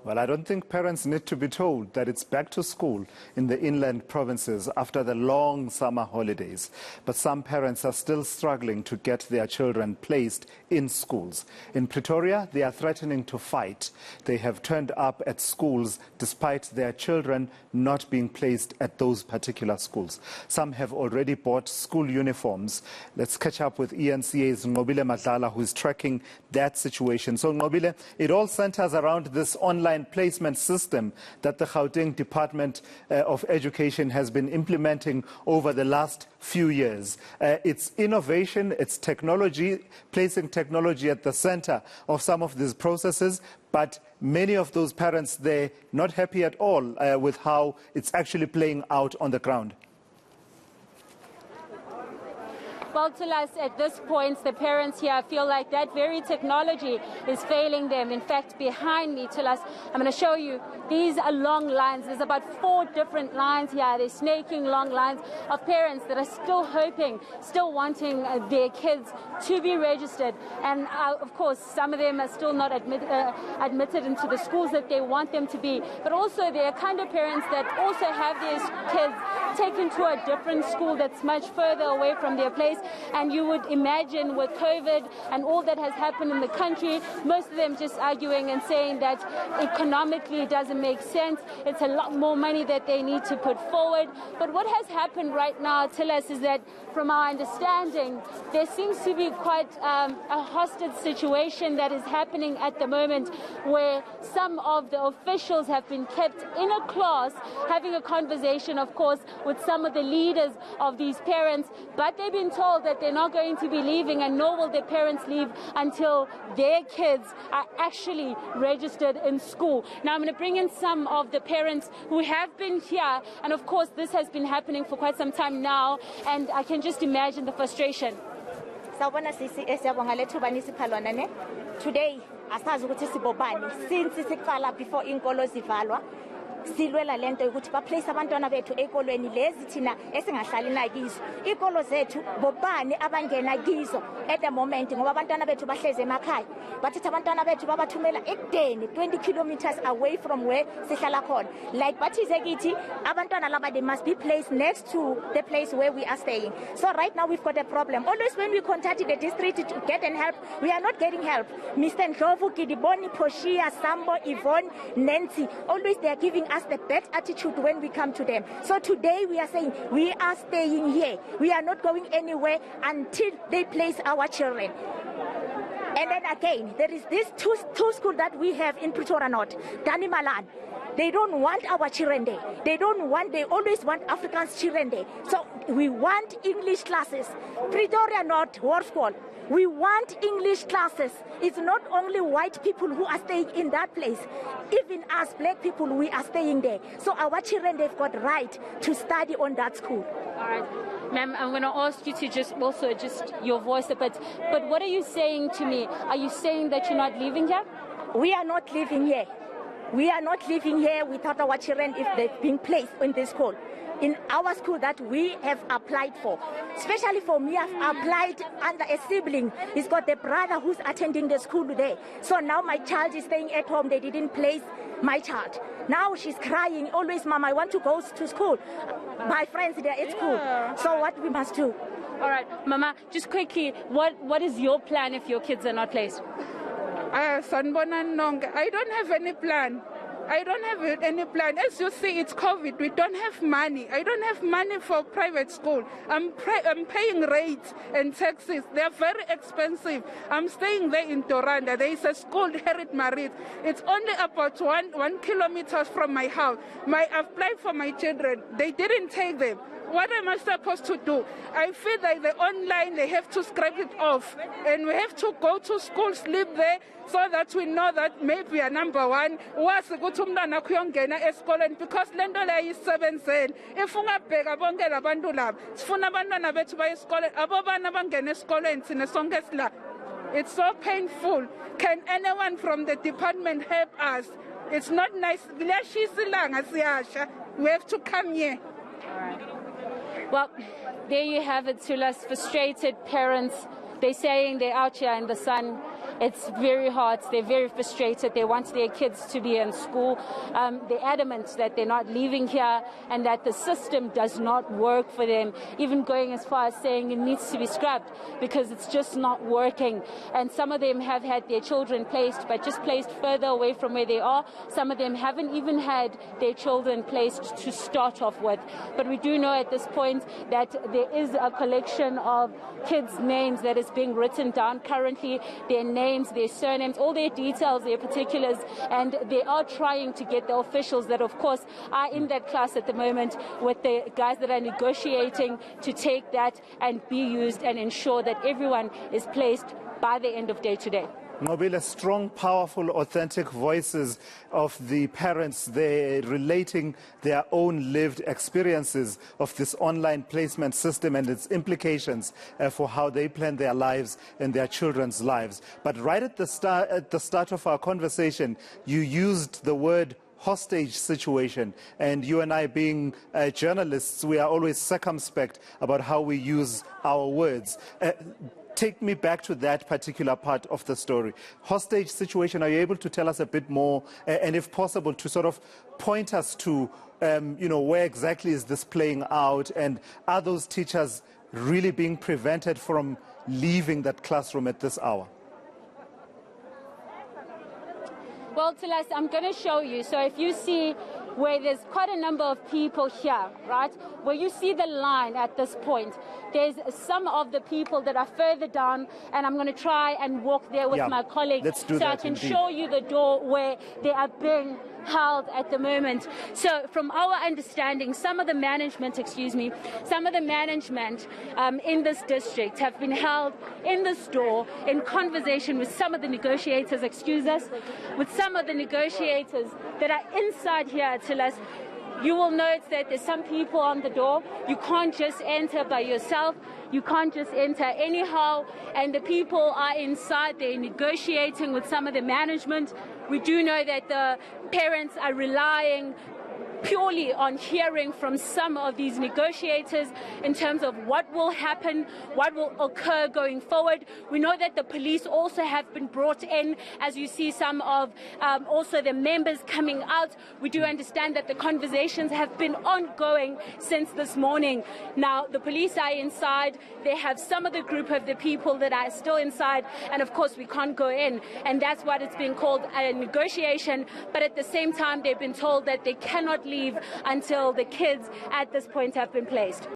Well, I don't think parents need to be told that it's back to school in the inland provinces after the long summer holidays. But some parents are still struggling to get their children placed in schools. In Pretoria, they are threatening to fight. They have turned up at schools despite their children not being placed at those particular schools. Some have already bought school uniforms. Let's catch up with eNCA's Nqobile Madlala, who is tracking that situation. So, Nqobile, it all centers around this online placement system that the Gauteng Department of Education has been implementing over the last few years. It's innovation, it's technology, placing technology at the center of some of these processes, but many of those parents, they're not happy at all with how it's actually playing out on the ground. Well, to us, at this point, the parents here feel like that very technology is failing them. In fact, behind me, to us, I'm going to show you, these are long lines. There's about 4 different lines here. They're snaking long lines of parents that are still hoping, still wanting their kids to be registered. And of course, some of them are still not admitted into the schools that they want them to be. But also, there are kind of parents that also have their kids taken to a different school that's much further away from their place. And you would imagine with COVID and all that has happened in the country, most of them just arguing and saying that economically it doesn't make sense. It's a lot more money that they need to put forward. But what has happened right now, Tilas, is that from our understanding, there seems to be quite a hostage situation that is happening at the moment, where some of the officials have been kept in a class having a conversation, of course, with some of the leaders of these parents, but they've been told that they're not going to be leaving, and nor will their parents leave until their kids are actually registered in school. Now, I'm going to bring in some of the parents who have been here, and of course this has been happening for quite some time now, and I can just imagine the frustration. Today, asazi ukuthi sibobani since siqala before inkolo zivalwa silwela lento ukuthi ba place abantwana bethu ekolweni lezi thina esingahlali nakizo ikolo zethu bobani abangena kizo at the moment ngoba abantwana bethu bahleze emakhaya bathatha abantwana bethu babathumela ekudeni 20 kilometers away from where sihlala khona, like bathize kithi abantwana laba they must be placed next to the place where we are staying. So right now we've got a problem. Always when we contacted the district to get and help, we are not getting help. Mr. Ndlovu, Kidiboni, Poshia, Sambo, Yvonne, Nancy, always they are giving us the bad attitude when we come to them. So today we are saying we are staying here. We are not going anywhere until they place our children. And then again, there is this two schools that we have in Pretoria North, Dani Malan. They don't want our children there. They always want Africans children there. So we want English classes. Pretoria North, Warfall. We want English classes. It's not only white people who are staying in that place. Even us black people, we are staying there. So our children, they've got right to study on that school. All right. Ma'am, I'm going to ask you to just your voice a bit. But what are you saying to me? Are you saying that you're not leaving here? We are not living here. We are not living here without our children if they've been placed in this school. In our school that we have applied for. Especially for me, I've applied under a sibling. He's got a brother who's attending the school today. So now my child is staying at home. They didn't place my child. Now she's crying, always, Mom, I want to go to school. My friends, they're at school. So what we must do? All right, Mama, just quickly, what is your plan if your kids are not placed? I don't have any plan. I don't have any plan. As you see, it's COVID. We don't have money. I don't have money for private school. I'm paying rates and taxes. They are very expensive. I'm staying there in Toranda. There is a school here at Marit. It's only about one kilometer from my house. I applied for my children. They didn't take them. What am I supposed to do? I feel like the online, they have to scrape it off. And we have to go to school, sleep there, so that we know that maybe we are number one. Because lento le ayisebenze. If ungabheka bonke labantu laba, sifuna abantwana bethu baye esikoleni, abo bana bangena esikoleni thina sonke sila. It's so painful. Can anyone from the department help us? It's not nice. We have to come here. All right. Well, there you have it, Tulas. Frustrated parents. They're saying they're out here in the sun. It's very hard. They're very frustrated. They want their kids to be in school. They're adamant that they're not leaving here and that the system does not work for them, even going as far as saying it needs to be scrapped because it's just not working. And some of them have had their children placed, but just placed further away from where they are. Some of them haven't even had their children placed to start off with. But we do know at this point that there is a collection of kids' names that is being written down currently, their names, their surnames, all their details, their particulars, and they are trying to get the officials that, of course, are in that class at the moment with the guys that are negotiating to take that and be used and ensure that everyone is placed by the end of day today. Nqobile, strong, powerful, authentic voices of the parents. They're relating their own lived experiences of this online placement system and its implications for how they plan their lives and their children's lives. But right at the start of our conversation, you used the word hostage situation, and you and I being journalists, we are always circumspect about how we use our words. Take me back to that particular part of the story. Hostage situation, are you able to tell us a bit more, and if possible, to sort of point us to, where exactly is this playing out, and are those teachers really being prevented from leaving that classroom at this hour? Well, Tilas, I'm going to show you. So if you see where there's quite a number of people here, right, where you see the line at this point, there's some of the people that are further down, and I'm going to try and walk there with my colleague so I can show you the door where they are being held at the moment. So from our understanding, some of the management in this district have been held in the store in conversation with some of the negotiators, with some of the negotiators that are inside here till us. You will note that there's some people on the door. You can't just enter by yourself. You can't just enter anyhow. And the people are inside. They're negotiating with some of the management. We do know that the parents are relying purely on hearing from some of these negotiators in terms of what will happen, what will occur going forward. We know that the police also have been brought in, as you see some of also the members coming out. We do understand that the conversations have been ongoing since this morning. Now, the police are inside. They have some of the group of the people that are still inside, and of course we can't go in, and that's what it's been called a negotiation. But at the same time, they've been told that they cannot leave until the kids at this point have been placed.